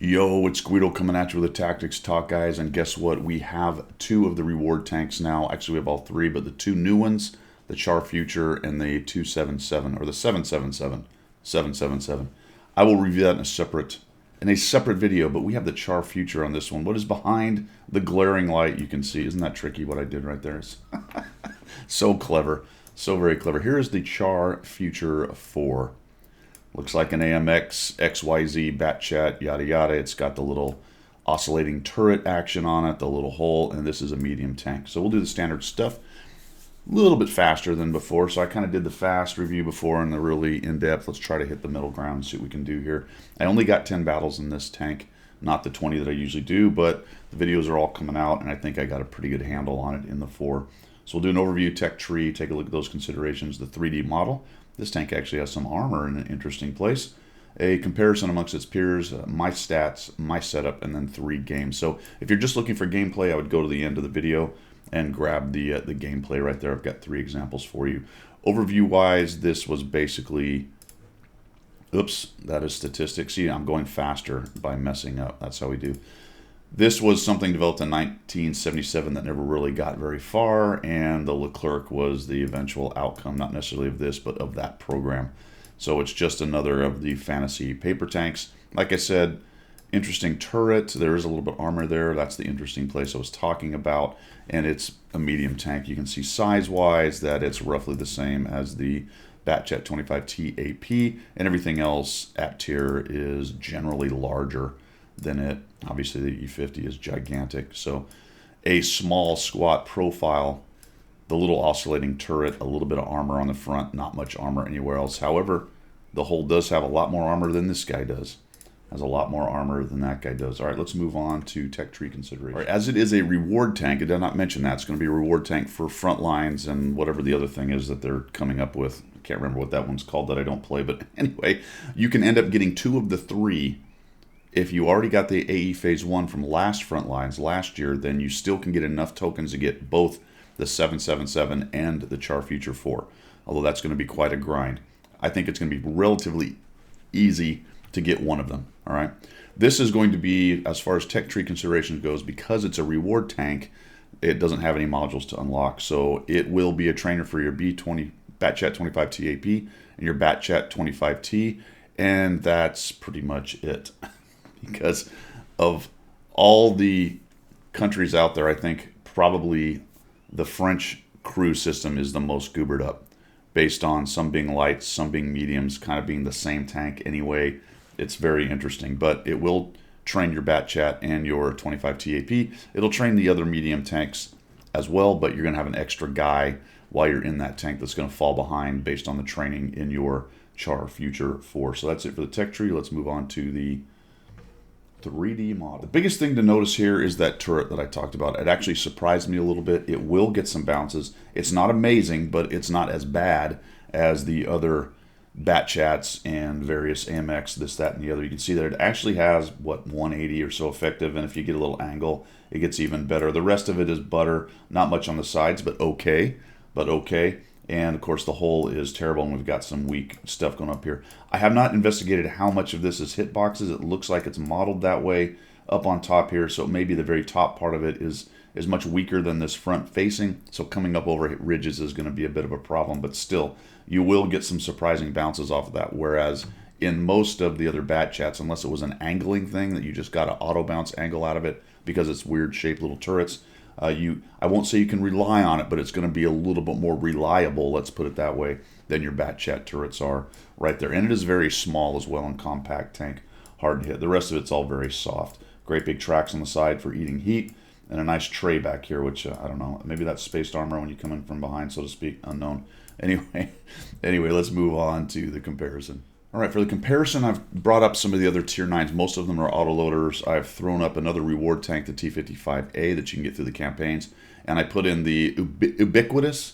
Yo, it's Guido coming at you with a Tactics Talk, guys. And guess what? We have two of the reward tanks now. Actually, we have all three, but the two new ones, the Char Future and the 277, or the 777. I will review that in a separate video, but we have the Char Future on this one. What is behind the glaring light you can see? Isn't that tricky what I did right there? So clever. So very clever. Here is the Char Future 4. Looks like an AMX, XYZ, bat chat, yada yada. It's got the little oscillating turret action on it, the little hole, and this is a medium tank. So we'll do the standard stuff a little bit faster than before. So I kind of did the fast review before and the really in-depth. Let's try to hit the middle ground, see what we can do here. I only got 10 battles in this tank, not the 20 that I usually do, but the videos are all coming out, and I think I got a pretty good handle on it in the 4. So we'll do an overview, tech tree, take a look at those considerations, the 3D model. This tank actually has some armor in an interesting place. A comparison amongst its peers, my stats, my setup, and then 3 games. So if you're just looking for gameplay, I would go to the end of the video and grab the gameplay right there. I've got 3 examples for you. Overview-wise, this was basically... Oops, that is statistics. See, I'm going faster by messing up. That's how we do. This was something developed in 1977 that never really got very far, and the Leclerc was the eventual outcome, not necessarily of this, but of that program. So it's just another of the fantasy paper tanks. Like I said, interesting turret. There is a little bit of armor there. That's the interesting place I was talking about, and it's a medium tank. You can see size-wise that it's roughly the same as the Batjet 25T AP, and everything else at tier is generally larger than it. Obviously the E50 is gigantic, so a small squat profile, the little oscillating turret, a little bit of armor on the front, not much armor anywhere else. However, the hull does have a lot more armor than this guy does. Has a lot more armor than that guy does. All right, let's move on to tech tree consideration. All right, as it is a reward tank, it did not mention that. It's going to be a reward tank for front lines and whatever the other thing is that they're coming up with. I can't remember what that one's called that I don't play, but anyway, you can end up getting 2 of the 3. If you already got the AE Phase 1 from last front lines last year, then you still can get enough tokens to get both the 777 and the Char Future 4. Although that's going to be quite a grind. I think it's going to be relatively easy to get one of them. All right. This is going to be, as far as tech tree considerations goes, because it's a reward tank, it doesn't have any modules to unlock. So it will be a trainer for your B20 Batchat 25T AP and your Batchat 25T. And that's pretty much it. Because of all the countries out there, I think probably the French crew system is the most goobered up, based on some being lights, some being mediums, kind of being the same tank anyway. It's very interesting, but it will train your Batchat and your 25T AP. It'll train the other medium tanks as well, but you're going to have an extra guy while you're in that tank that's going to fall behind based on the training in your Char Future 4. So that's it for the tech tree. Let's move on to the 3D model. The biggest thing to notice here is that turret that I talked about. It actually surprised me a little bit. It will get some bounces. It's not amazing, but it's not as bad as the other Batchats and various AMX, this, that, and the other. You can see that it actually has, what, 180 or so effective, and if you get a little angle, it gets even better. The rest of it is butter, not much on the sides, but okay. And of course the hull is terrible, and we've got some weak stuff going up here. I have not investigated how much of this is hitboxes. It looks like it's modeled that way up on top here, so maybe the very top part of it is much weaker than this front facing, so coming up over ridges is going to be a bit of a problem, but still, you will get some surprising bounces off of that, whereas in most of the other Batchats, unless it was an angling thing that you just got an auto bounce angle out of it because it's weird shaped little turrets, I won't say you can rely on it, but it's going to be a little bit more reliable, let's put it that way, than your Batchat turrets are right there. And it is very small as well and compact tank, hard to hit. The rest of it's all very soft. Great big tracks on the side for eating heat, and a nice tray back here, which, I don't know, maybe that's spaced armor when you come in from behind, so to speak, unknown. Anyway, let's move on to the comparison. All right, for the comparison, I've brought up some of the other tier 9s. Most of them are autoloaders. I've thrown up another reward tank, the T55A, that you can get through the campaigns. And I put in the ubiquitous,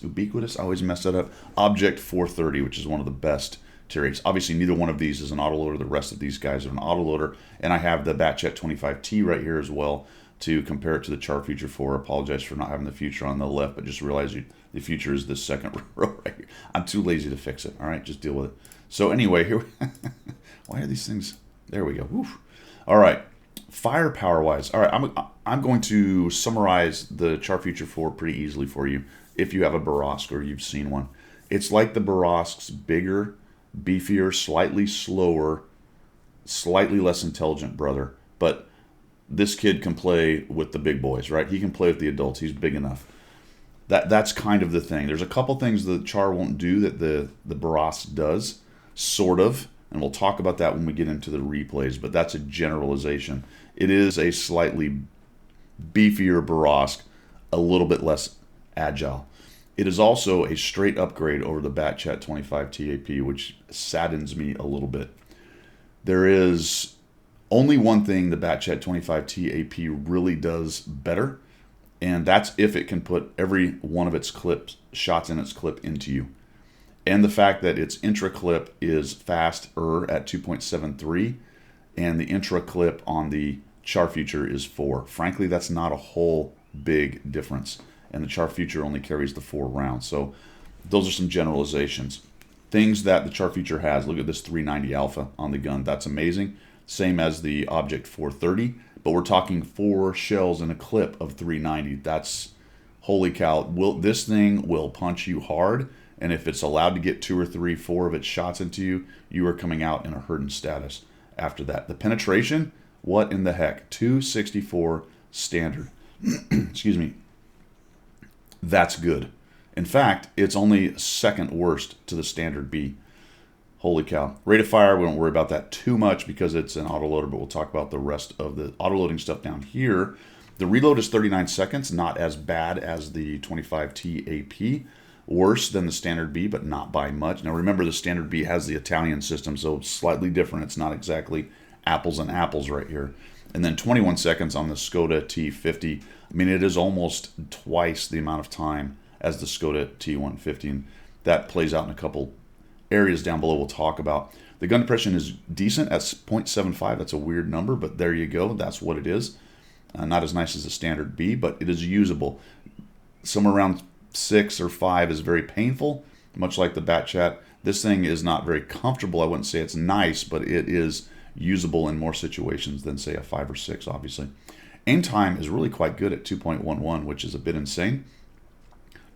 I always mess that up, Object 430, which is one of the best tier 8s. Obviously, neither one of these is an autoloader. The rest of these guys are an autoloader. And I have the Batchat 25T right here as well to compare it to the Char Future 4. I apologize for not having the Future on the left, but just realize the Future is this second row right here. I'm too lazy to fix it. All right, just deal with it. So anyway, here, why are these things? There we go. Oof. All right. Firepower-wise, all right, I'm going to summarize the Char Future 4 pretty easily for you if you have a Borosk or you've seen one. It's like the Borosk's bigger, beefier, slightly slower, slightly less intelligent brother. But this kid can play with the big boys, right? He can play with the adults. He's big enough. That's kind of the thing. There's a couple things the Char won't do that the Borosk does, sort of. And we'll talk about that when we get into the replays, but that's a generalization. It is a slightly beefier Borosk, a little bit less agile. It is also a straight upgrade over the Batchat 25 TAP, which saddens me a little bit. There is only one thing the Batchat 25 TAP really does better, and that's if it can put every one of its shots in its clip into you. And the fact that its intra-clip is faster at 2.73, and the intra-clip on the Char Future is 4. Frankly, that's not a whole big difference. And the Char Future only carries the 4 rounds. So those are some generalizations. Things that the Char Future has. Look at this 390 Alpha on the gun. That's amazing. Same as the Object 430. But we're talking 4 shells in a clip of 390. That's, holy cow. This thing will punch you hard. And if it's allowed to get 2 or 3, 4 of its shots into you, you are coming out in a hurting status after that. The penetration, what in the heck? 264 standard. Excuse me. That's good. In fact, it's only second worst to the standard B. Holy cow. Rate of fire, we don't worry about that too much because it's an autoloader, but we'll talk about the rest of the autoloading stuff down here. The reload is 39 seconds, not as bad as the 25 TAP. Worse than the standard B, but not by much. Now remember, the standard B has the Italian system, so it's slightly different. It's not exactly apples and apples right here. And then 21 seconds on the Skoda T50. I mean, it is almost twice the amount of time as the Skoda T150. And that plays out in a couple areas down below we'll talk about. The gun depression is decent at 0.75. That's a weird number, but there you go. That's what it is. Not as nice as the standard B, but it is usable. Somewhere around 6 or 5 is very painful, much like the Batchat. This thing is not very comfortable. I wouldn't say it's nice, but it is usable in more situations than, say, a 5 or 6, obviously. Aim time is really quite good at 2.11, which is a bit insane.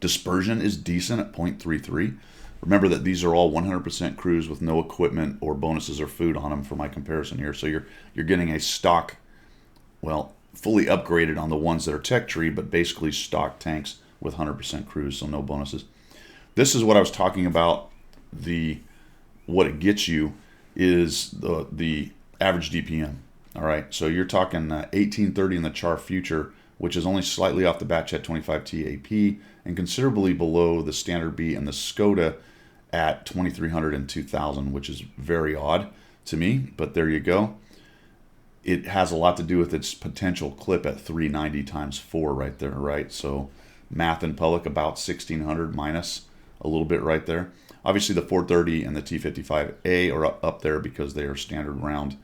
Dispersion is decent at 0.33. Remember that these are all 100% crews with no equipment or bonuses or food on them for my comparison here. So you're getting a stock, well, fully upgraded on the ones that are tech tree, but basically stock tanks with 100% crews, so no bonuses. This is what I was talking about. What it gets you is the average DPM. All right, so you're talking 1830 in the Char Future, which is only slightly off the Batchat 25 TAP and considerably below the standard B and the Skoda at 2300 and 2000, which is very odd to me, but there you go. It has a lot to do with its potential clip at 390 times 4 right there, right? So math in public, about 1600 minus a little bit right there. Obviously the 430 and the T55A are up there because they are standard round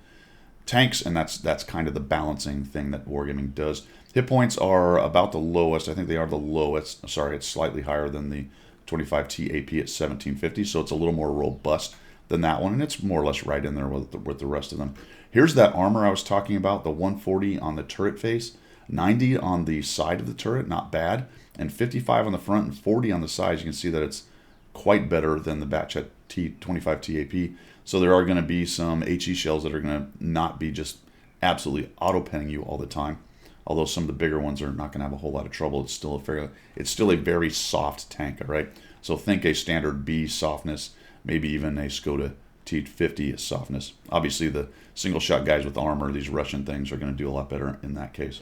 tanks, and that's kind of the balancing thing that Wargaming does. Hit points are about the lowest. I think they are the lowest. Sorry, it's slightly higher than the 25 TAP at 1750, so it's a little more robust than that one, and it's more or less right in there with the rest of them. Here's that armor I was talking about, the 140 on the turret face, 90 on the side of the turret, not bad, and 55 on the front and 40 on the sides. You can see that it's quite better than the Batchat T25 TAP. So there are going to be some HE shells that are going to not be just absolutely auto-penning you all the time. Although some of the bigger ones are not going to have a whole lot of trouble. It's still a very soft tank, all right? So think a standard B softness, maybe even a Skoda T50 softness. Obviously the single shot guys with armor, these Russian things, are going to do a lot better in that case.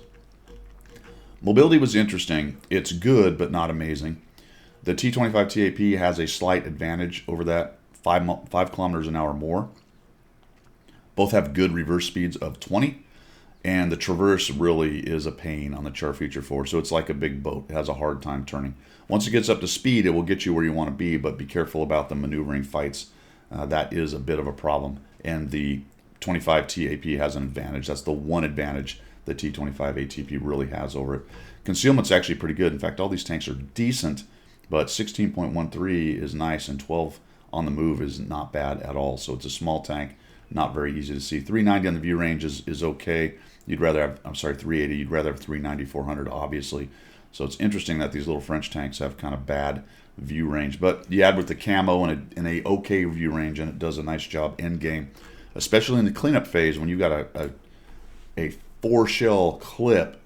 Mobility was interesting. It's good, but not amazing. The T25 TAP has a slight advantage over that, 5 kilometers an hour more. Both have good reverse speeds of 20, and the traverse really is a pain on the Char Future 4, so it's like a big boat. It has a hard time turning. Once it gets up to speed, it will get you where you want to be, but be careful about the maneuvering fights. That is a bit of a problem, and the 25 TAP has an advantage. That's the one advantage the T25 ATP really has over it. Concealment's actually pretty good. In fact, all these tanks are decent, but 16.13 is nice, and 12 on the move is not bad at all. So it's a small tank, not very easy to see. 390 on the view range is okay. you'd rather have, I'm sorry, 380, you'd rather have 390, 400, obviously. So it's interesting that these little French tanks have kind of bad view range. But you add with the camo and a okay view range, and it does a nice job end game, especially in the cleanup phase when you've got a 4-shell clip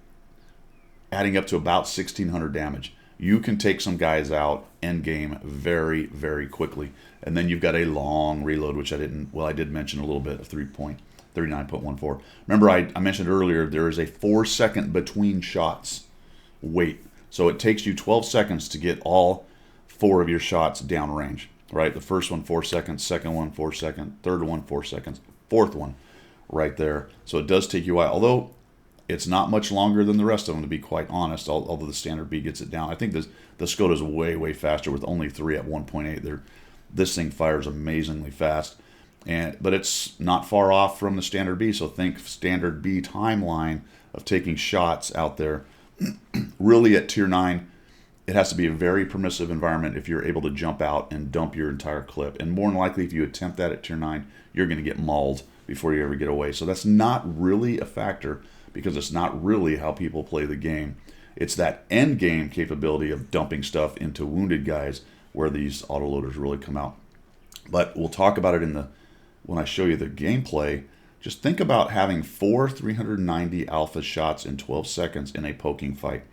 adding up to about 1,600 damage. You can take some guys out end game very, very quickly. And then you've got a long reload, which I did mention a little bit of 39.14. Remember, I mentioned earlier, there is a 4-second between shots wait. So it takes you 12 seconds to get all 4 of your shots downrange, right? The first one, 4 seconds, second one, 4 seconds, third one, 4 seconds, fourth one, right there. So it does take you a while, although it's not much longer than the rest of them, to be quite honest, although the standard B gets it down. I think the Skoda is way, way faster with only 3 at 1.8. This thing fires amazingly fast, but it's not far off from the standard B, so think standard B timeline of taking shots out there. Really at tier 9, it has to be a very permissive environment if you're able to jump out and dump your entire clip. And more than likely, if you attempt that at tier 9, you're going to get mauled before you ever get away. So that's not really a factor, because it's not really how people play the game. It's that end game capability of dumping stuff into wounded guys where these autoloaders really come out. But we'll talk about it when I show you the gameplay. Just think about having 4 390 alpha shots in 12 seconds in a poking fight,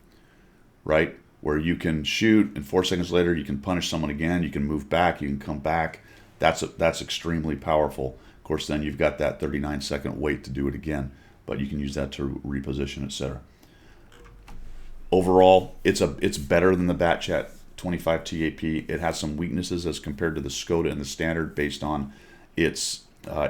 right? Where you can shoot, and 4 seconds later you can punish someone again, you can move back, you can come back. That's extremely powerful. Of course, then you've got that 39-second wait to do it again, but you can use that to reposition, etc. Overall, it's better than the Batchat 25 TAP. It has some weaknesses as compared to the Skoda and the Standard based on its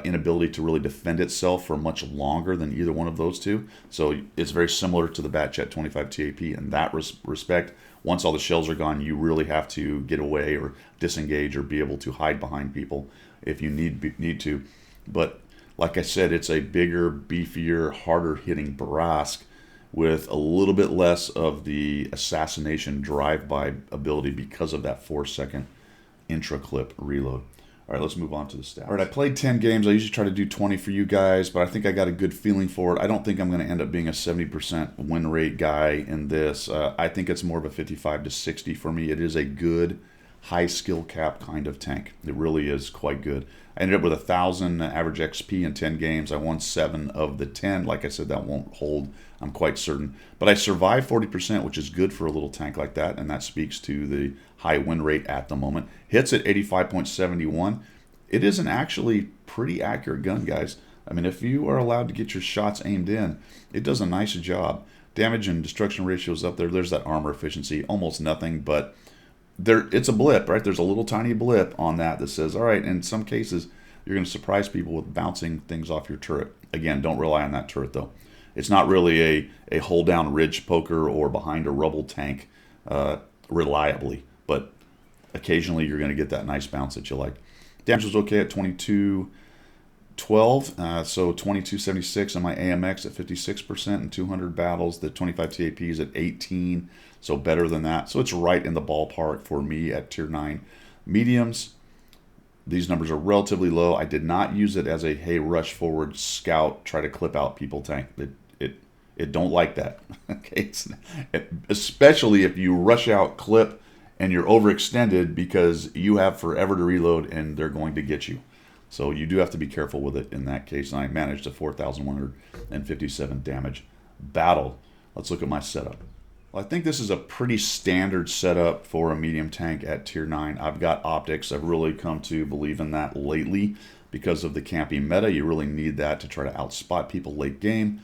inability to really defend itself for much longer than either one of those two. So it's very similar to the Batchat 25 TAP in that respect. Once all the shells are gone, you really have to get away or disengage or be able to hide behind people if you need to. But like I said, it's a bigger, beefier, harder hitting Barask with a little bit less of the assassination drive-by ability because of that 4-second intra-clip reload. All right, let's move on to the stats. All right, I played 10 games. I usually try to do 20 for you guys, but I think I got a good feeling for it. I don't think I'm going to end up being a 70% win rate guy in this. I think it's more of a 55 to 60 for me. It is a good high skill cap kind of tank. It really is quite good. I ended up with 1,000 average XP in 10 games. I won 7 of the 10. Like I said, that won't hold, I'm quite certain. But I survived 40%, which is good for a little tank like that, and that speaks to the high win rate at the moment. Hits at 85.71. It is an actually pretty accurate gun, guys. I mean, if you are allowed to get your shots aimed in, it does a nice job. Damage and destruction ratio is up there. There's that armor efficiency, almost nothing, but it's a blip, right? There's a little tiny blip on that says, all right, in some cases, you're going to surprise people with bouncing things off your turret. Again, don't rely on that turret, though. It's not really a hold-down ridge poker or behind a rubble tank reliably, but occasionally you're going to get that nice bounce that you like. Damage was okay at 2212, so 2276 on my AMX at 56% and 200 battles. The 25 TAP is at 18, so better than that. So it's right in the ballpark for me at tier 9. Mediums, these numbers are relatively low. I did not use it as a, hey, rush forward, scout, try to clip out people tank. It don't like that. Okay, especially if you rush out, clip, and you're overextended because you have forever to reload and they're going to get you. So you do have to be careful with it in that case. And I managed a 4,157 damage battle. Let's look at my setup. Well, I think this is a pretty standard setup for a medium tank at tier 9. I've got optics. I've really come to believe in that lately because of the campy meta. You really need that to try to outspot people late game.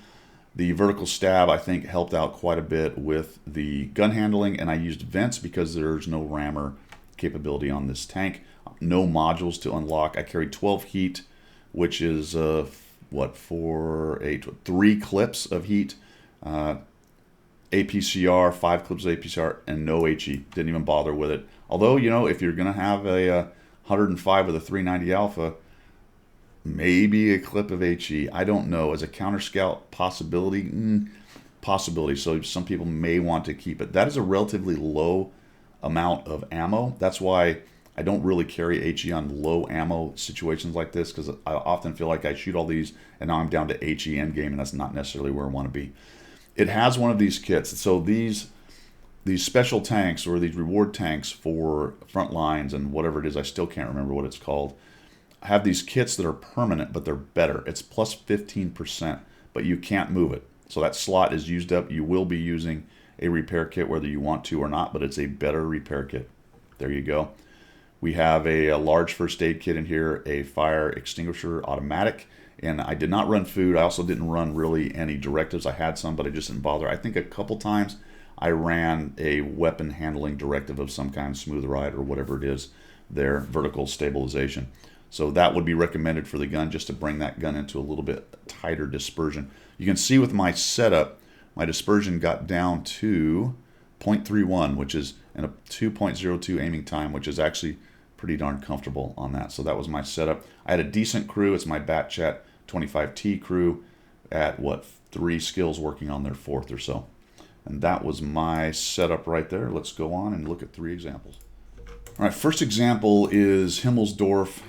The vertical stab, I think, helped out quite a bit with the gun handling, and I used vents because there's no rammer capability on this tank. No modules to unlock. I carried 12 heat, which is, 3 clips of heat. APCR, 5 clips of APCR, and no HE. Didn't even bother with it. Although, you know, if you're going to have a 105 with a 390 alpha, maybe a clip of HE. I don't know. As a counter scout possibility, possibility. So some people may want to keep it. That is a relatively low amount of ammo. That's why I don't really carry HE on low ammo situations like this because I often feel like I shoot all these and now I'm down to HE endgame, and that's not necessarily where I want to be. It has one of these kits. So these special tanks, or these reward tanks for front lines and whatever it is, I still can't remember what it's called, have these kits that are permanent, but they're better. It's plus 15%, but you can't move it. So that slot is used up. You will be using a repair kit whether you want to or not, but it's a better repair kit. There you go. We have a large first aid kit in here, a fire extinguisher automatic, and I did not run food. I also didn't run really any directives. I had some, but I just didn't bother. I think a couple times I ran a weapon handling directive of some kind, smooth ride or whatever it is there, vertical stabilization. So that would be recommended for the gun, just to bring that gun into a little bit tighter dispersion. You can see with my setup, my dispersion got down to 0.31, which is in a 2.02 aiming time, which is actually pretty darn comfortable on that. So that was my setup. I had a decent crew. It's my Bat Chat 25T crew at, what, 3 skills working on their 4th or so. And that was my setup right there. Let's go on and look at 3 examples. All right, first example is Himmelsdorf.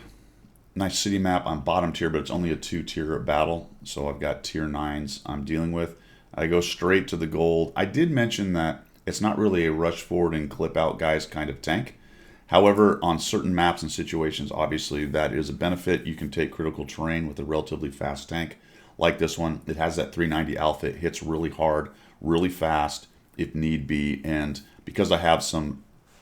Nice city map on bottom tier, but it's only a 2-tier battle. So I've got tier 9s I'm dealing with. I go straight to the gold. I did mention that it's not really a rush forward and clip out guys kind of tank. However, on certain maps and situations, obviously that is a benefit. You can take critical terrain with a relatively fast tank like this one. It has that 390 alpha. It hits really hard, really fast if need be. And because I have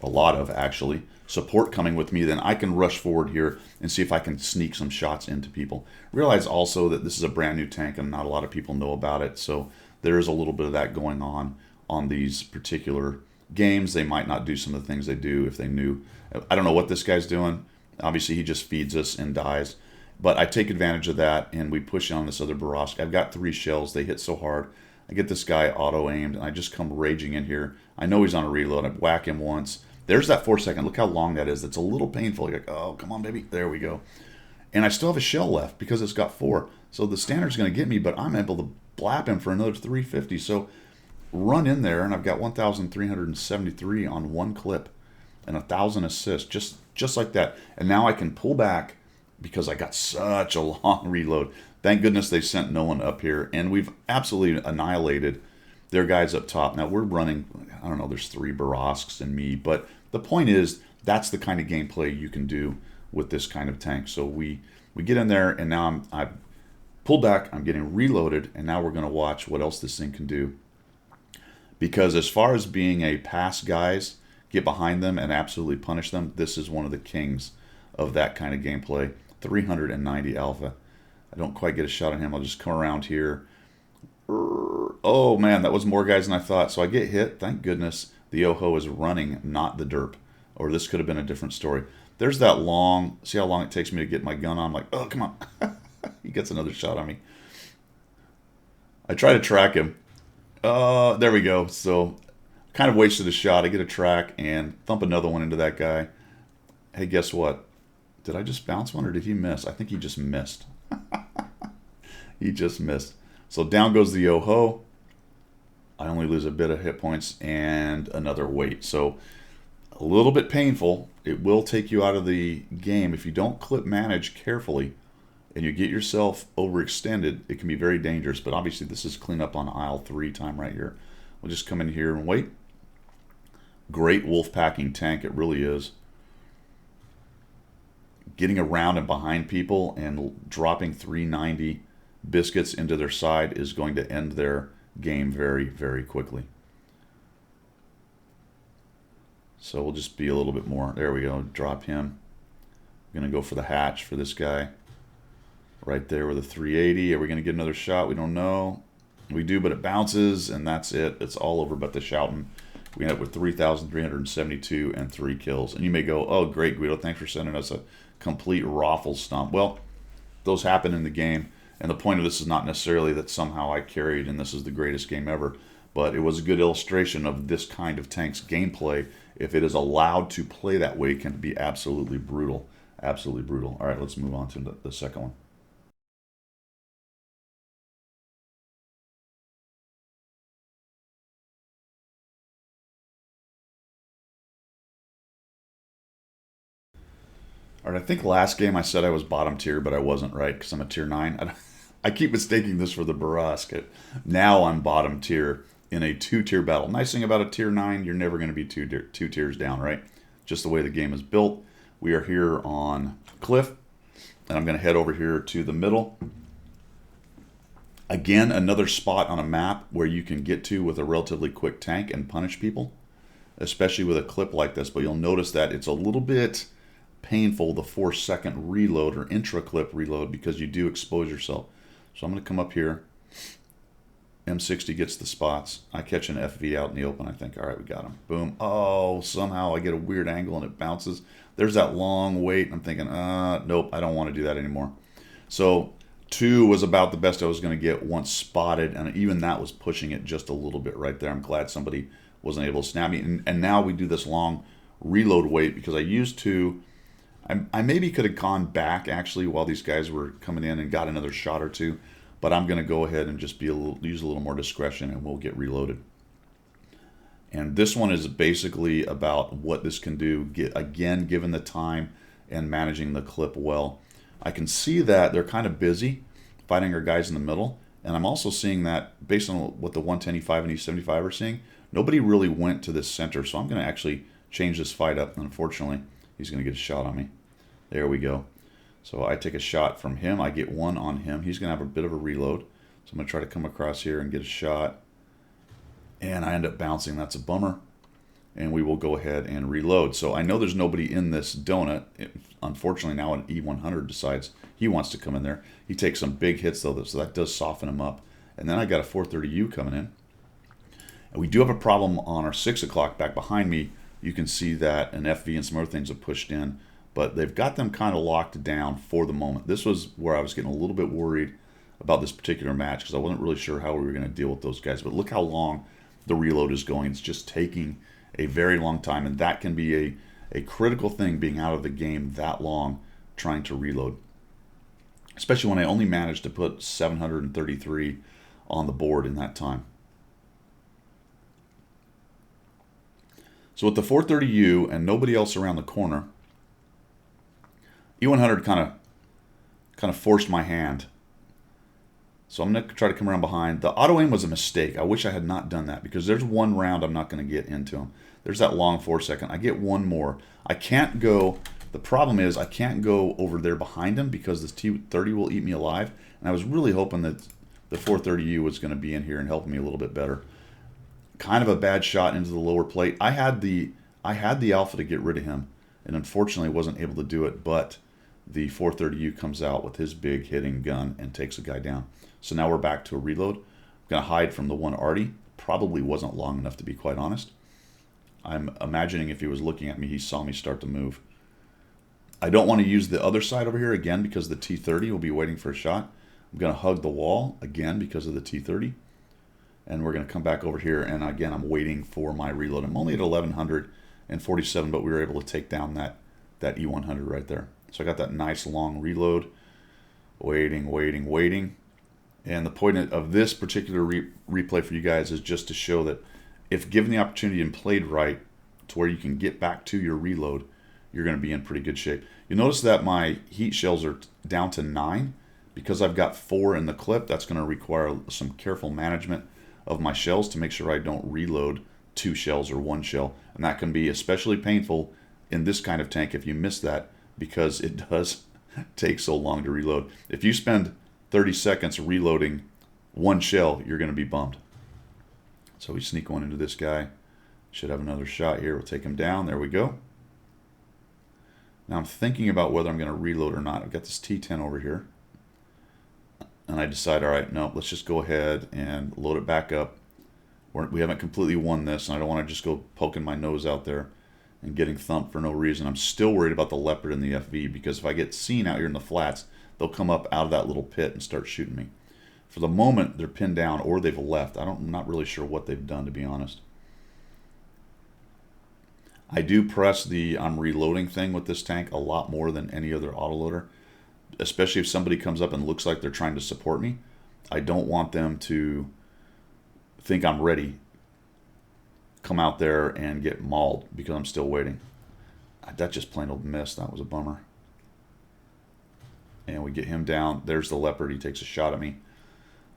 a lot of actually support coming with me, then I can rush forward here and see if I can sneak some shots into people. Realize also that this is a brand new tank and not a lot of people know about it. So there is a little bit of that going on these particular games. They might not do some of the things they do if they knew. I don't know what this guy's doing. Obviously, he just feeds us and dies. But I take advantage of that, and we push on this other Prohorovka. I've got 3 shells. They hit so hard. I get this guy auto-aimed, and I just come raging in here. I know he's on a reload. I whack him once. There's that 4-second. Look how long that is. It's a little painful. You're like, oh, come on, baby. There we go. And I still have a shell left because it's got 4. So the standard's going to get me, but I'm able to blap him for another 350. So run in there, and I've got 1,373 on 1 clip and 1,000 assists, just like that. And now I can pull back because I got such a long reload. Thank goodness they sent no one up here, and we've absolutely annihilated their guys up top. Now we're running, I don't know, there's 3 Prohorovkas and me, but the point is that's the kind of gameplay you can do with this kind of tank. So we get in there, and now I've pulled back, I'm getting reloaded, and now we're going to watch what else this thing can do. Because as far as being a pass guys, get behind them and absolutely punish them, this is one of the kings of that kind of gameplay. 390 alpha. I don't quite get a shot on him. I'll just come around here. Oh man, that was more guys than I thought. So I get hit. Thank goodness the Oho is running, not the derp. Or this could have been a different story. There's that long, see how long it takes me to get my gun on? I'm like, oh, come on. He gets another shot on me. I try to track him. There we go. So kind of wasted a shot. I get a track and thump another one into that guy. Hey, guess what? Did I just bounce one or did he miss? I think he just missed. He just missed. So down goes the Oho. I only lose a bit of hit points and another weight. So a little bit painful. It will take you out of the game. If you don't clip manage carefully and you get yourself overextended, it can be very dangerous. But obviously this is clean up on aisle 3 time right here. We'll just come in here and wait. Great wolf packing tank, it really is. Getting around and behind people and dropping 390 biscuits into their side is going to end their game very, very quickly. So we'll just be a little bit more. There we go. Drop him. I'm going to go for the hatch for this guy. Right there with a 380. Are we going to get another shot? We don't know. We do, but it bounces, and that's it. It's all over but the shouting. We end up with 3,372 and 3 kills. And you may go, oh, great, Guido. Thanks for sending us a complete raffle stomp. Well, those happen in the game. And the point of this is not necessarily that somehow I carried and this is the greatest game ever. But it was a good illustration of this kind of tank's gameplay. If it is allowed to play that way, it can be absolutely brutal. Absolutely brutal. All right, let's move on to the second one. All right, I think last game I said I was bottom tier, but I wasn't, right? Because I'm a tier 9. I keep mistaking this for the Barask. Now I'm bottom tier in a 2-tier battle. Nice thing about a tier 9, you're never going to be two tiers down, right? Just the way the game is built. We are here on Cliff, and I'm going to head over here to the middle. Again, another spot on a map where you can get to with a relatively quick tank and punish people, especially with a clip like this. But you'll notice that it's a little bit painful, the 4-second reload or intra-clip reload, because you do expose yourself. So I'm going to come up here. M60 gets the spots. I catch an FV out in the open. I think, all right, we got him. Boom. Oh, somehow I get a weird angle and it bounces. There's that long wait. I'm thinking, nope, I don't want to do that anymore. So 2 was about the best I was going to get once spotted, and even that was pushing it just a little bit right there. I'm glad somebody wasn't able to snap me. And now we do this long reload wait, because I used to, I maybe could have gone back actually while these guys were coming in and got another shot or two. But I'm going to go ahead and just use a little more discretion, and we'll get reloaded. And this one is basically about what this can do, again, given the time and managing the clip well. I can see that they're kind of busy fighting our guys in the middle. And I'm also seeing that, based on what the 110 E5 and E75 are seeing, nobody really went to this center. So I'm going to actually change this fight up. And unfortunately, he's going to get a shot on me. There we go. So I take a shot from him. I get one on him. He's going to have a bit of a reload. So I'm going to try to come across here and get a shot. And I end up bouncing. That's a bummer. And we will go ahead and reload. So I know there's nobody in this donut. Unfortunately, now an E100 decides he wants to come in there. He takes some big hits, though, so that does soften him up. And then I got a 430U coming in. And we do have a problem on our 6 o'clock back behind me. You can see that an FV and some other things have pushed in. But they've got them kind of locked down for the moment. This was where I was getting a little bit worried about this particular match, because I wasn't really sure how we were going to deal with those guys. But look how long the reload is going. It's just taking a very long time, and that can be a critical thing, being out of the game that long trying to reload. Especially when I only managed to put 733 on the board in that time. So with the 430U and nobody else around the corner, E100 kind of forced my hand. So I'm going to try to come around behind. The auto aim was a mistake. I wish I had not done that, because there's one round I'm not going to get into him. There's that long 4-second. I get one more. I can't go. The problem is I can't go over there behind him, because this T30 will eat me alive. And I was really hoping that the 430U was going to be in here and help me a little bit better. Kind of a bad shot into the lower plate. I had the alpha to get rid of him, and unfortunately wasn't able to do it. But the 430U comes out with his big hitting gun and takes a guy down. So now we're back to a reload. I'm going to hide from the one arty. Probably wasn't long enough, to be quite honest. I'm imagining if he was looking at me, he saw me start to move. I don't want to use the other side over here again, because the T30 will be waiting for a shot. I'm going to hug the wall again because of the T30. And we're going to come back over here, and again, I'm waiting for my reload. I'm only at 1147, but we were able to take down that E100 right there. So I got that nice long reload. Waiting. And the point of this particular replay for you guys is just to show that if given the opportunity and played right to where you can get back to your reload, you're going to be in pretty good shape. You'll notice that my heat shells are down to 9. Because I've got 4 in the clip, that's going to require some careful management of my shells to make sure I don't reload 2 shells or 1 shell. And that can be especially painful in this kind of tank if you miss that, because it does take so long to reload. If you spend 30 seconds reloading 1 shell, you're going to be bummed. So we sneak one into this guy. Should have another shot here. We'll take him down. There we go. Now I'm thinking about whether I'm going to reload or not. I've got this T10 over here. And I decide, all right, no, let's just go ahead and load it back up. We haven't completely won this, and I don't want to just go poking my nose out there and getting thumped for no reason. I'm still worried about the Leopard and the FV, because if I get seen out here in the flats, they'll come up out of that little pit and start shooting me. For the moment, they're pinned down or they've left. I'm not really sure what they've done, to be honest. I do press the I'm reloading thing with this tank a lot more than any other autoloader, especially if somebody comes up and looks like they're trying to support me. I don't want them to think I'm ready, come out there and get mauled because I'm still waiting. That just plain old missed. That was a bummer. And we get him down. There's the leopard. He takes a shot at me.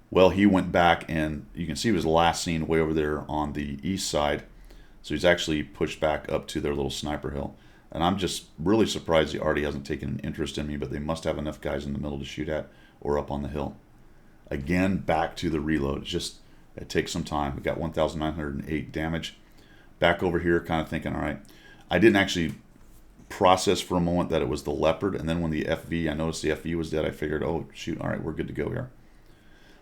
Well, he went back, and you can see he was last seen way over there on the east side. So he's actually pushed back up to their little sniper hill. And I'm just really surprised he already hasn't taken an interest in me, but they must have enough guys in the middle to shoot at or up on the hill. Again, back to the reload. It takes some time. We got 1,908 damage. Back over here, kind of thinking, all right. I didn't actually process for a moment that it was the leopard, and then when the FV, I noticed the FV was dead, I figured, oh, shoot, all right, we're good to go here.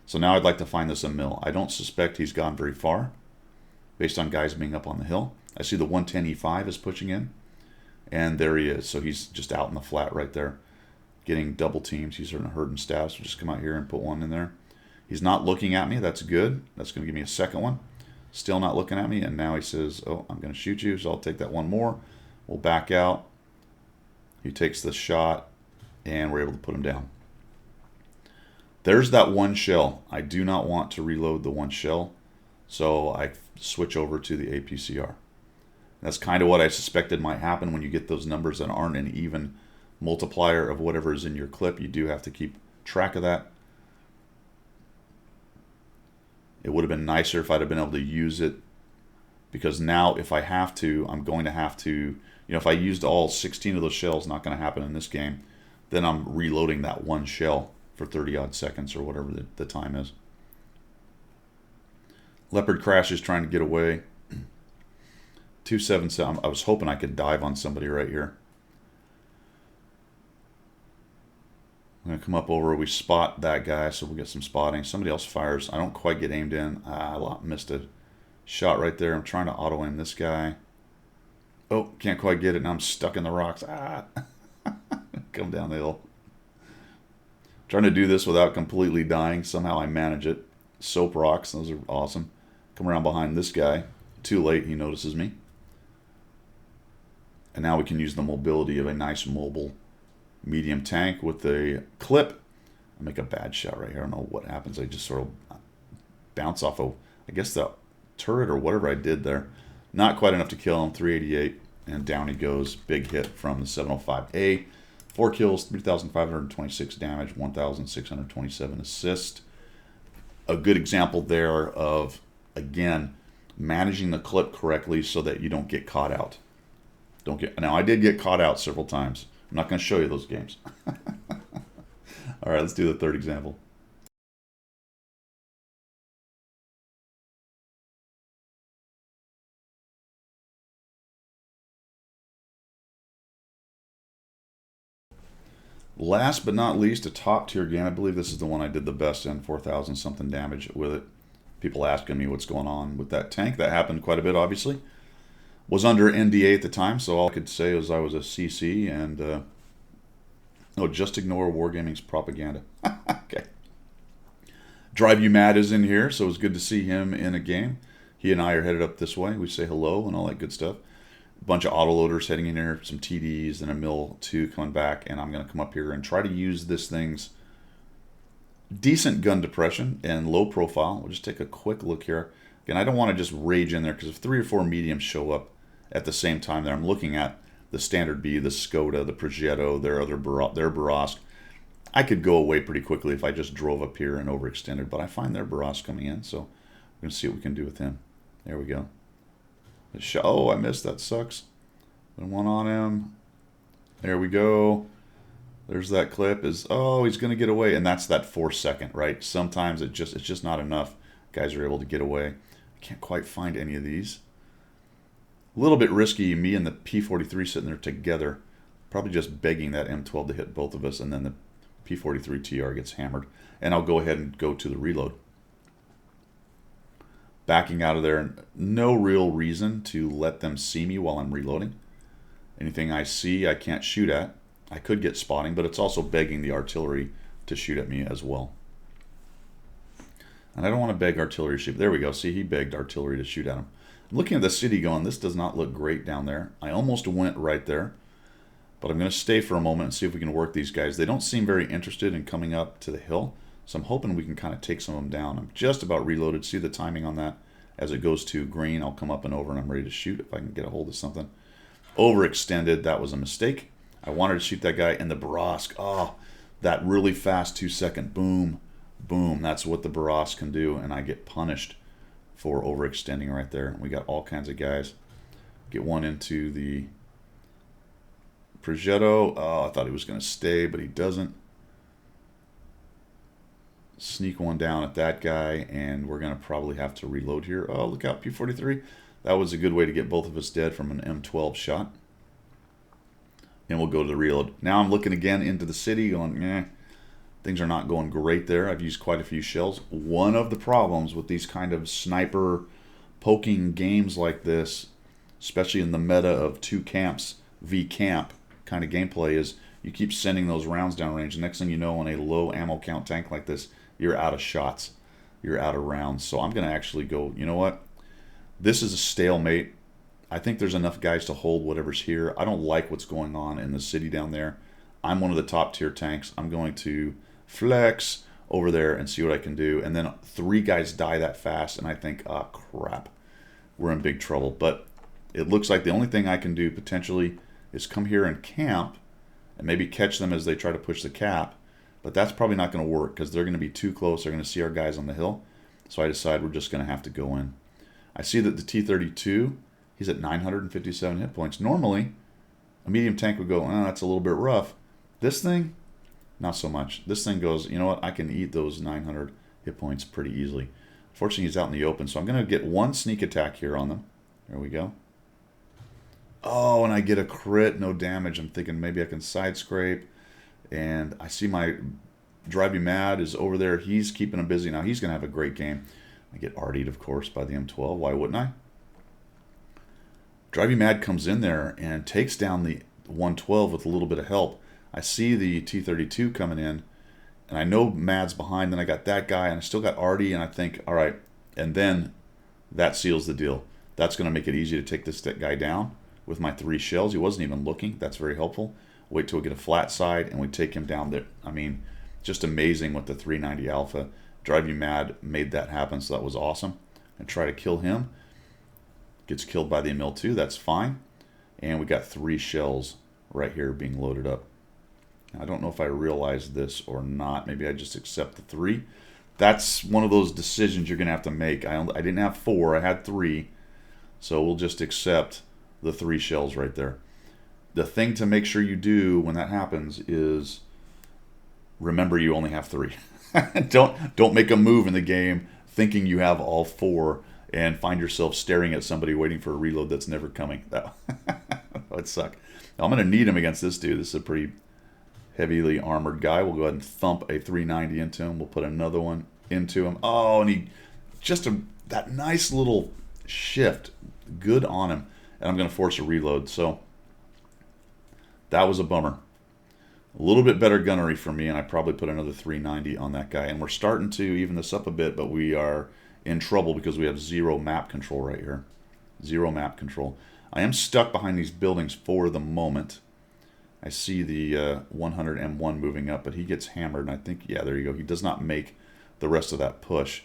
So now I'd like to find this a mill. I don't suspect he's gone very far, based on guys being up on the hill. I see the 110E5 is pushing in, and there he is. So he's just out in the flat right there, getting double teams. He's in a herding status. We'll just come out here and put one in there. He's not looking at me. That's good. That's going to give me a second one. Still not looking at me, and now he says, oh, I'm going to shoot you, so I'll take that one more. We'll back out. He takes the shot, and we're able to put him down. There's that one shell. I do not want to reload the one shell, so I switch over to the APCR. That's kind of what I suspected might happen when you get those numbers that aren't an even multiplier of whatever is in your clip. You do have to keep track of that. It would have been nicer if I'd have been able to use it, because now if I have to, I'm going to have to, if I used all 16 of those shells, not going to happen in this game, then I'm reloading that one shell for 30 odd seconds or whatever the time is. Leopard crashes trying to get away. 277. I was hoping I could dive on somebody right here. I'm going to come up over. We spot that guy, so we'll get some spotting. Somebody else fires. I don't quite get aimed in. I missed a shot right there. I'm trying to auto-aim this guy. Oh, can't quite get it. Now I'm stuck in the rocks. Come down the hill. Trying to do this without completely dying. Somehow I manage it. Soap rocks. Those are awesome. Come around behind this guy. Too late. He notices me. And now we can use the mobility of a nice mobile medium tank with a clip. I make a bad shot right here. I don't know what happens. I just sort of bounce off of, I guess, the turret or whatever I did there. Not quite enough to kill him. 388, and down he goes. Big hit from the 705A. 4 kills, 3,526 damage, 1,627 assist. A good example there of, again, managing the clip correctly so that you don't get caught out. Now, I did get caught out several times. I'm not going to show you those games. All right, let's do the third example. Last but not least, a top tier game. I believe this is the one I did the best in, 4,000 something damage with it. People asking me what's going on with that tank. That happened quite a bit, obviously. Was under NDA at the time, so all I could say was I was a CC, and no, just ignore Wargaming's propaganda. Okay. Drive You Mad is in here, so it was good to see him in a game. He and I are headed up this way. We say hello and all that good stuff. A bunch of autoloaders heading in here, some TDs, and a mill 2 coming back, and I'm going to come up here and try to use this thing's decent gun depression and low profile. We'll just take a quick look here. Again, I don't want to just rage in there, because if 3 or 4 mediums show up at the same time there, I'm looking at the Standard B, the Skoda, the Progetto, their Borovka. I could go away pretty quickly if I just drove up here and overextended, but I find their Borovka coming in, so we're going to see what we can do with him. There we go. Oh, I missed. That sucks. Put one on him. There we go. There's that clip. Oh, he's going to get away, and that's that 4 second, right? Sometimes it's just not enough. Guys are able to get away. I can't quite find any of these. A little bit risky, me and the P43 sitting there together. Probably just begging that M12 to hit both of us, and then the P43 TR gets hammered. And I'll go ahead and go to the reload. Backing out of there, no real reason to let them see me while I'm reloading. Anything I see, I can't shoot at. I could get spotting, but it's also begging the artillery to shoot at me as well. And I don't want to beg artillery to shoot. There we go. See, he begged artillery to shoot at him. I'm looking at the city going, this does not look great down there. I almost went right there, but I'm going to stay for a moment and see if we can work these guys. They don't seem very interested in coming up to the hill, so I'm hoping we can kind of take some of them down. I'm just about reloaded. See the timing on that? As it goes to green, I'll come up and over, and I'm ready to shoot if I can get a hold of something. Overextended. That was a mistake. I wanted to shoot that guy, and the Borovka. Oh, that really fast 2-second boom, boom. That's what the Barras can do, and I get punished for overextending right there. We got all kinds of guys. Get one into the Progetto. Oh, I thought he was going to stay, but he doesn't. Sneak one down at that guy, and we're going to probably have to reload here. Oh, look out, P43. That was a good way to get both of us dead from an M12 shot. And we'll go to the reload. Now I'm looking again into the city going, things are not going great there. I've used quite a few shells. One of the problems with these kind of sniper poking games like this, especially in the meta of 2 camps v camp kind of gameplay, is you keep sending those rounds downrange. The next thing you know, on a low ammo count tank like this, you're out of shots. You're out of rounds. So I'm going to actually go, you know what? This is a stalemate. I think there's enough guys to hold whatever's here. I don't like what's going on in the city down there. I'm one of the top tier tanks. I'm going to flex over there and see what I can do. And then 3 guys die that fast, and I think, oh, crap. We're in big trouble. But it looks like the only thing I can do potentially is come here and camp and maybe catch them as they try to push the cap. But that's probably not going to work because they're going to be too close. They're going to see our guys on the hill. So I decide we're just going to have to go in. I see that the T-32, he's at 957 hit points. Normally, a medium tank would go, oh, that's a little bit rough. This thing, not so much. This thing goes, you know what, I can eat those 900 hit points pretty easily. Fortunately, he's out in the open, so I'm going to get one sneak attack here on them. There we go. Oh, and I get a crit, no damage. I'm thinking maybe I can side scrape. And I see my Drive You Mad is over there. He's keeping him busy now. He's going to have a great game. I get RD'd, of course, by the M12. Why wouldn't I? Drive You Mad comes in there and takes down the 112 with a little bit of help. I see the T-32 coming in, and I know Mad's behind. Then I got that guy, and I still got RD, and I think, all right. And then that seals the deal. That's going to make it easy to take this guy down with my 3 shells. He wasn't even looking. That's very helpful. Wait till we get a flat side, and we take him down there. I mean, just amazing with the 390 Alpha. Drive You Mad made that happen, so that was awesome. And try to kill him. Gets killed by the ML2. That's fine. And we got 3 shells right here being loaded up. I don't know if I realized this or not. Maybe I just accept the 3. That's one of those decisions you're going to have to make. I didn't have 4. I had 3. So we'll just accept the 3 shells right there. The thing to make sure you do when that happens is remember you only have 3. Don't make a move in the game thinking you have all 4 and find yourself staring at somebody waiting for a reload that's never coming. That would suck. Now, I'm going to need him against this dude. This is a pretty heavily armored guy. We'll go ahead and thump a 390 into him. We'll put another one into him. Oh, and he just that nice little shift. Good on him. And I'm going to force a reload. So that was a bummer. A little bit better gunnery for me, and I probably put another 390 on that guy. And we're starting to even this up a bit, but we are in trouble because we have 0 map control right here. 0 map control. I am stuck behind these buildings for the moment. I see the 100 M1 moving up, but he gets hammered, and I think, yeah, there you go. He does not make the rest of that push.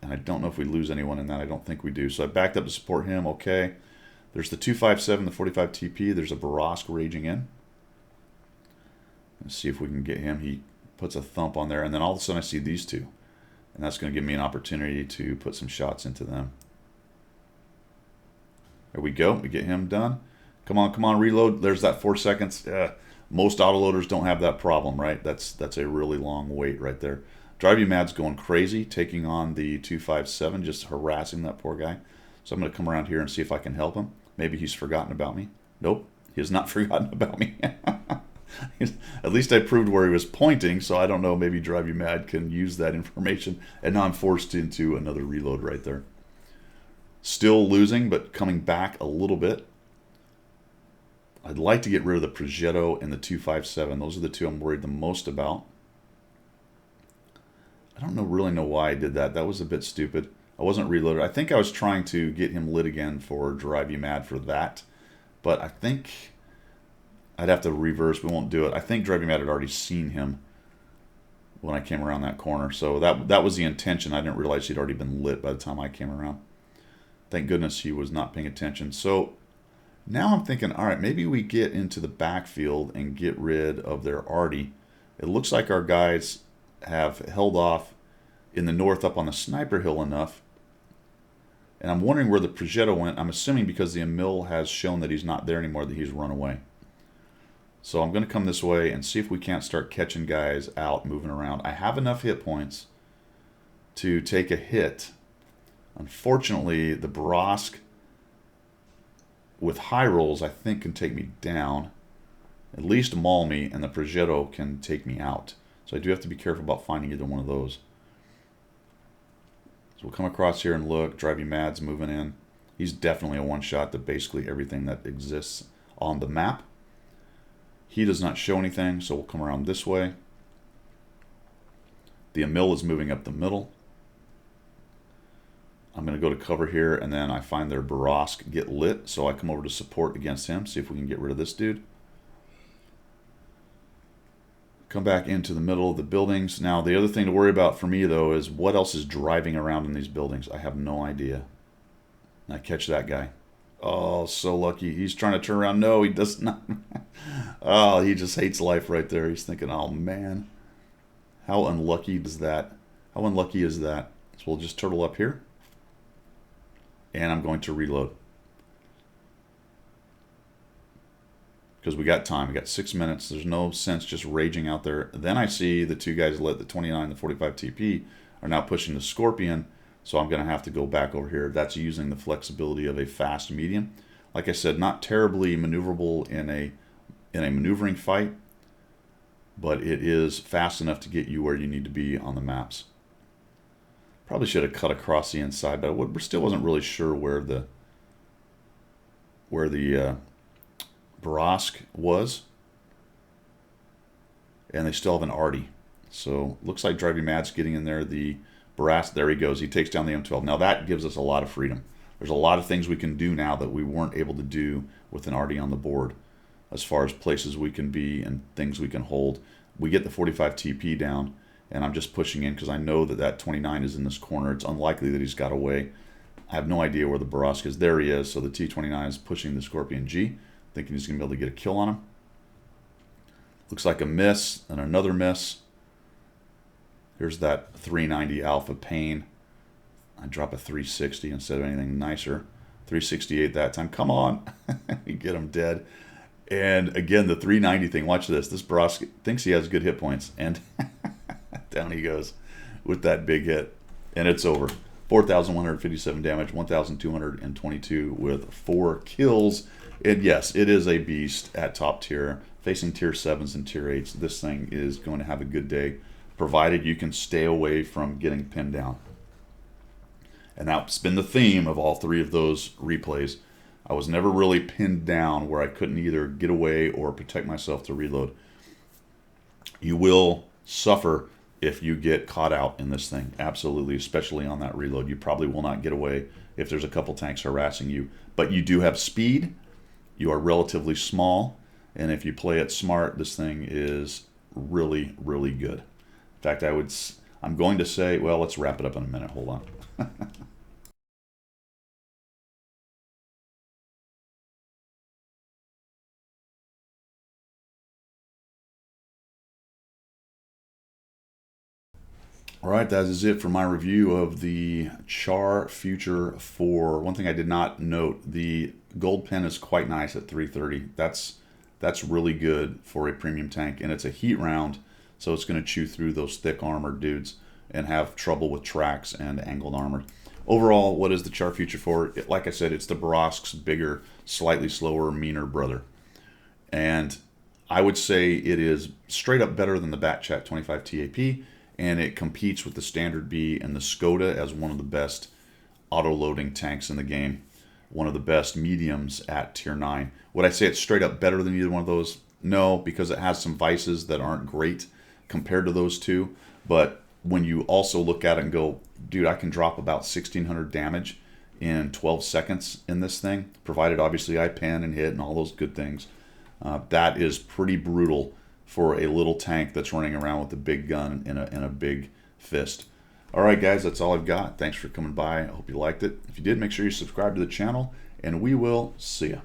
And I don't know if we lose anyone in that. I don't think we do. So I backed up to support him. Okay. There's the 257, the 45 TP. There's a Barask raging in. Let's see if we can get him. He puts a thump on there, and then all of a sudden I see these 2. And that's going to give me an opportunity to put some shots into them. There we go. We get him done. Come on, reload. There's that 4 seconds. Most autoloaders don't have that problem, right? That's a really long wait right there. Drive You Mad's going crazy, taking on the 257, just harassing that poor guy. So I'm going to come around here and see if I can help him. Maybe he's forgotten about me. Nope, he has not forgotten about me. At least I proved where he was pointing, so I don't know, maybe Drive You Mad can use that information. And now I'm forced into another reload right there. Still losing, but coming back a little bit. I'd like to get rid of the Progetto and the 257. Those are the 2 I'm worried the most about. I don't really know why I did that. That was a bit stupid. I wasn't reloaded. I think I was trying to get him lit again for Drive You Mad for that. But I think I'd have to reverse. We won't do it. I think Drive You Mad had already seen him when I came around that corner. So that was the intention. I didn't realize he'd already been lit by the time I came around. Thank goodness he was not paying attention. So now I'm thinking, all right, maybe we get into the backfield and get rid of their arty It looks like our guys have held off in the north up on the sniper hill enough. And I'm wondering where the Progetto went. I'm assuming because the Emil has shown that he's not there anymore, that he's run away. So I'm going to come this way and see if we can't start catching guys out, moving around. I have enough hit points to take a hit. Unfortunately, the Borovka with high rolls, I think, can take me down. At least maul me, and the Progetto can take me out. So I do have to be careful about finding either one of those. So we'll come across here and look. Drive You Mad's moving in. He's definitely a one-shot to basically everything that exists on the map. He does not show anything, so we'll come around this way. The Emil is moving up the middle. I'm going to go to cover here, and then I find their Borovka get lit, so I come over to support against him, see if we can get rid of this dude. Come back into the middle of the buildings. Now, the other thing to worry about for me, though, is what else is driving around in these buildings. I have no idea. And I catch that guy. Oh, so lucky. He's trying to turn around. No, he does not. Oh, he just hates life right there. He's thinking, oh, man. How unlucky is that? How unlucky is that? So we'll just turtle up here. And I'm going to reload. Because we got time. We got 6 minutes. There's no sense just raging out there. Then I see the two guys lit, the 29 and the 45 TP, are now pushing the Scorpion. So I'm going to have to go back over here. That's using the flexibility of a fast medium. Like I said, not terribly maneuverable in a maneuvering fight, but it is fast enough to get you where you need to be on the maps. Probably should have cut across the inside, but I still wasn't really sure where the Borovka was. And they still have an arty. So looks like Drive You Mad's getting in there. The Borovka, there he goes. He takes down the M12. Now that gives us a lot of freedom. There's a lot of things we can do now that we weren't able to do with an arty on the board, as far as places we can be and things we can hold. We get the 45 TP down, and I'm just pushing in because I know that that 29 is in this corner. It's unlikely that he's got away. I have no idea where the Borovka is. There he is. So the T29 is pushing the Scorpion G, thinking he's going to be able to get a kill on him. Looks like a miss and another miss. Here's that 390 Alpha Pain. I drop a 360 instead of anything nicer. 368 that time. Come on. We get him dead. And again, the 390 thing. Watch this. This Borovka thinks he has good hit points. And down he goes with that big hit. And it's over. 4,157 damage. 1,222 with 4 kills. And yes, it is a beast at top tier. Facing tier 7s and tier 8s. This thing is going to have a good day, provided you can stay away from getting pinned down. And that's been the theme of all 3 of those replays. I was never really pinned down where I couldn't either get away or protect myself to reload. You will suffer if you get caught out in this thing. Absolutely, especially on that reload. You probably will not get away if there's a couple tanks harassing you. But you do have speed. You are relatively small. And if you play it smart, this thing is really, really good. In fact, I'm going to say, well, let's wrap it up in a minute. Hold on. All right, that is it for my review of the Char Futur 4. One thing I did not note, the gold pen is quite nice at 330. That's really good for a premium tank, and it's a heat round, so it's going to chew through those thick armored dudes and have trouble with tracks and angled armor. Overall, what is the Char Futur 4? Like I said, it's the Borovka's bigger, slightly slower, meaner brother. And I would say it is straight up better than the Batchat 25 TAP, and it competes with the Standard B and the Skoda as one of the best auto-loading tanks in the game. One of the best mediums at tier 9. Would I say it's straight up better than either one of those? No, because it has some vices that aren't great compared to those two. But when you also look at it and go, dude, I can drop about 1,600 damage in 12 seconds in this thing, provided obviously I pen and hit and all those good things. That is pretty brutal for a little tank that's running around with a big gun and a big fist. All right, guys, that's all I've got. Thanks for coming by. I hope you liked it. If you did, make sure you subscribe to the channel, and we will see ya.